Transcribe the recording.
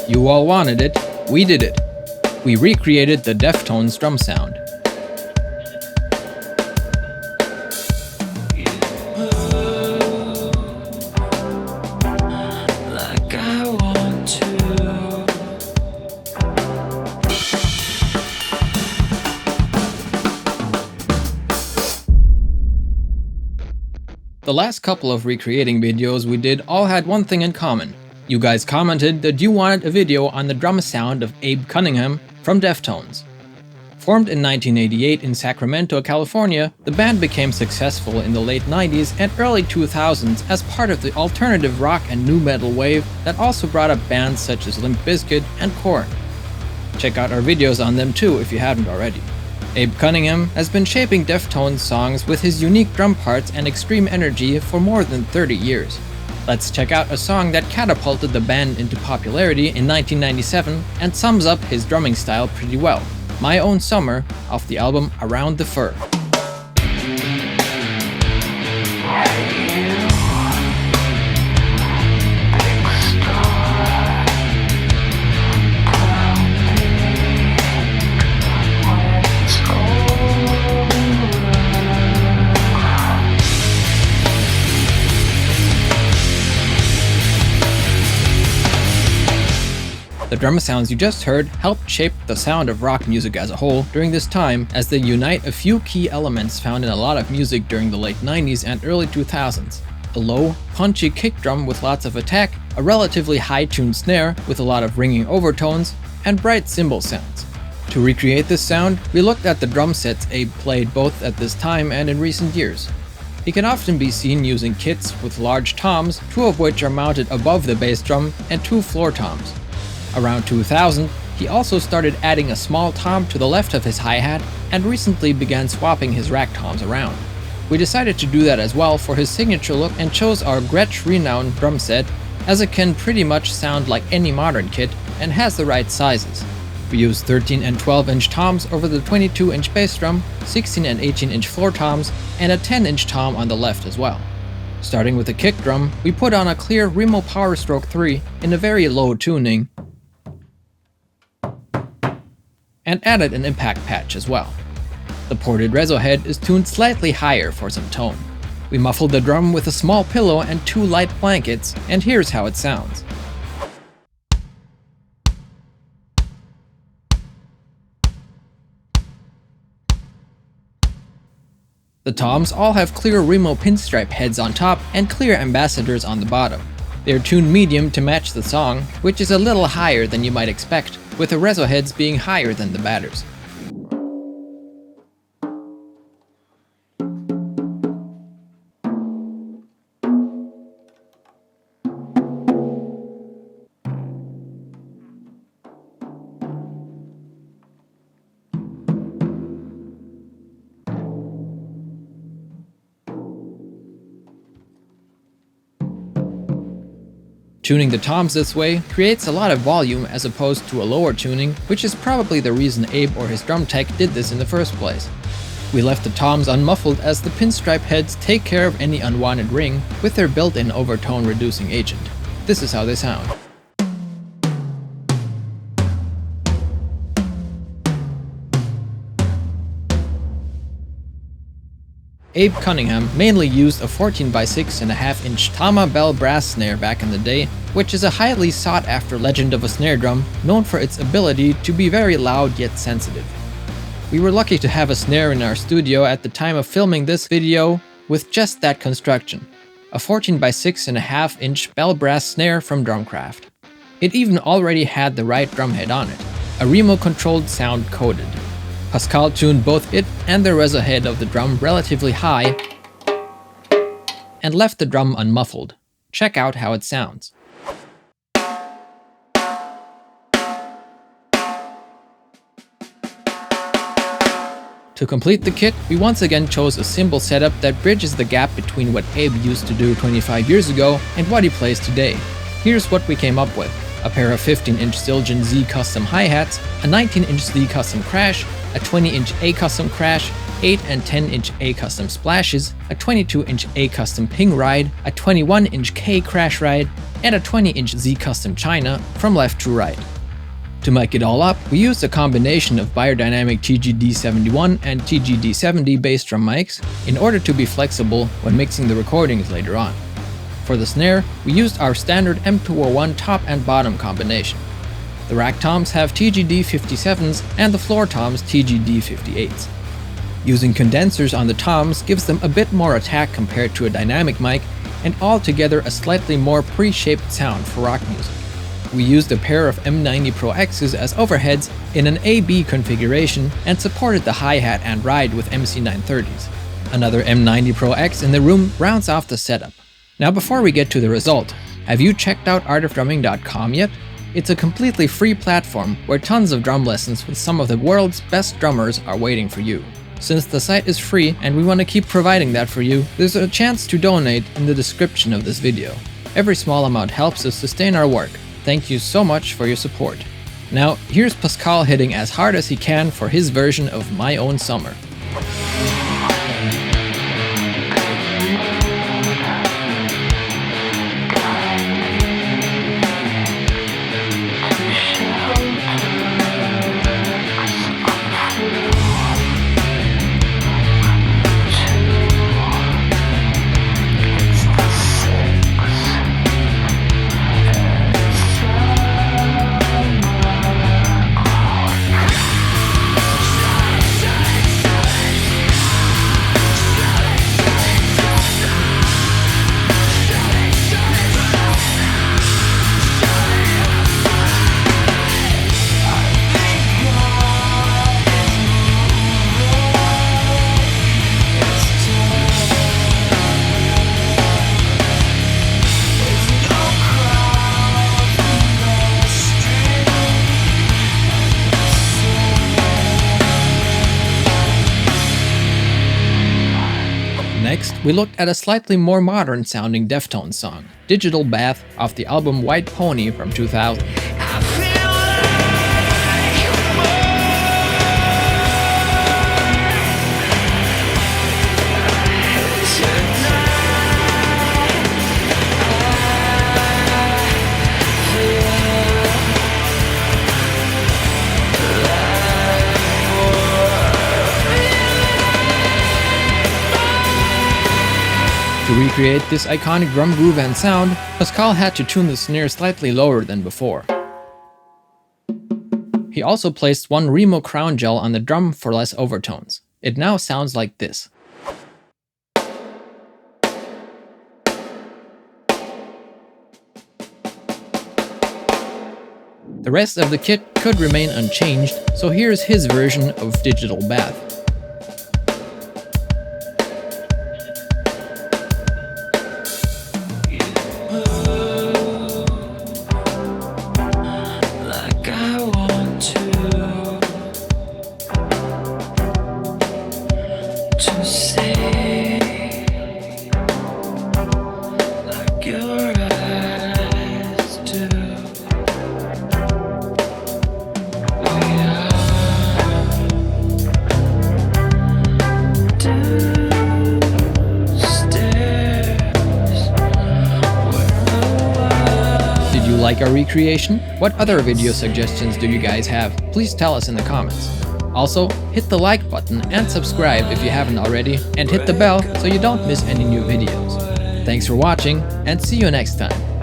You all wanted it, we did it. We recreated the Deftones drum sound. The last couple of recreating videos we did all had one thing in common. You guys commented that you wanted a video on the drum sound of Abe Cunningham from Deftones. Formed in 1988 in Sacramento, California, the band became successful in the late 90s and early 2000s as part of the alternative rock and nu metal wave that also brought up bands such as Limp Bizkit and Korn. Check out our videos on them too if you haven't already. Abe Cunningham has been shaping Deftones songs with his unique drum parts and extreme energy for more than 30 years. Let's check out a song that catapulted the band into popularity in 1997 and sums up his drumming style pretty well. My Own Summer off the album Around the Fur. The drum sounds you just heard helped shape the sound of rock music as a whole during this time, as they unite a few key elements found in a lot of music during the late 90s and early 2000s. A low, punchy kick drum with lots of attack, a relatively high-tuned snare with a lot of ringing overtones, and bright cymbal sounds. To recreate this sound, we looked at the drum sets Abe played both at this time and in recent years. He can often be seen using kits with large toms, 2 of which are mounted above the bass drum, and 2 floor toms. Around 2000, he also started adding a small tom to the left of his hi-hat and recently began swapping his rack toms around. We decided to do that as well for his signature look and chose our Gretsch Renown drum set, as it can pretty much sound like any modern kit and has the right sizes. We used 13 and 12-inch toms over the 22-inch bass drum, 16 and 18-inch floor toms, and a 10-inch tom on the left as well. Starting with the kick drum, we put on a clear Remo Power Stroke 3 in a very low tuning, and added an impact patch as well. The ported reso head is tuned slightly higher for some tone. We muffled the drum with a small pillow and 2 light blankets, and here's how it sounds. The toms all have clear Remo pinstripe heads on top and clear ambassadors on the bottom. They are tuned medium to match the song, which is a little higher than you might expect, with the reso heads being higher than the batters. Tuning the toms this way creates a lot of volume as opposed to a lower tuning, which is probably the reason Abe or his drum tech did this in the first place. We left the toms unmuffled as the pinstripe heads take care of any unwanted ring with their built-in overtone reducing agent. This is how they sound. Abe Cunningham mainly used a 14x6.5-inch Tama Bell Brass Snare back in the day, which is a highly sought-after legend of a snare drum known for its ability to be very loud yet sensitive. We were lucky to have a snare in our studio at the time of filming this video with just that construction, a 14x6.5-inch Bell Brass Snare from Drumcraft. It even already had the right drumhead on it, a Remo-controlled sound coded. Pascal tuned both it and the reso head of the drum relatively high and left the drum unmuffled. Check out how it sounds. To complete the kit, we once again chose a cymbal setup that bridges the gap between what Abe used to do 25 years ago and what he plays today. Here's what we came up with. A pair of 15-inch Zildjian Z custom hi-hats, a 19-inch Z custom crash, a 20-inch A custom crash, 8 and 10-inch A custom splashes, a 22-inch A custom ping ride, a 21-inch K Crashride, and a 20-inch Z custom China from left to right. To mic it all up, we used a combination of Beyerdynamic TGD71 and TGD70 bass drum mics in order to be flexible when mixing the recordings later on. For the snare, we used our standard M201 top and bottom combination. The rack toms have TGD57s and the floor toms TGD58s. Using condensers on the toms gives them a bit more attack compared to a dynamic mic, and altogether a slightly more pre-shaped sound for rock music. We used a pair of M90 Pro X's as overheads in an AB configuration and supported the hi-hat and ride with MC930s. Another M90 Pro X in the room rounds off the setup. Now before we get to the result, have you checked out ArtOfDrumming.com yet? It's a completely free platform where tons of drum lessons with some of the world's best drummers are waiting for you. Since the site is free and we want to keep providing that for you, there's a chance to donate in the description of this video. Every small amount helps us sustain our work. Thank you so much for your support. Now, here's Pascal hitting as hard as he can for his version of My Own Summer. Next, we looked at a slightly more modern sounding Deftones song, Digital Bath, off the album White Pony from 2000. To recreate this iconic drum groove and sound, Pascal had to tune the snare slightly lower than before. He also placed one Remo crown gel on the drum for less overtones. It now sounds like this. The rest of the kit could remain unchanged, so here's his version of Digital Bath. Like our recreation? What other video suggestions do you guys have? Please tell us in the comments. Also, hit the like button and subscribe if you haven't already, and hit the bell so you don't miss any new videos. Thanks for watching, and see you next time.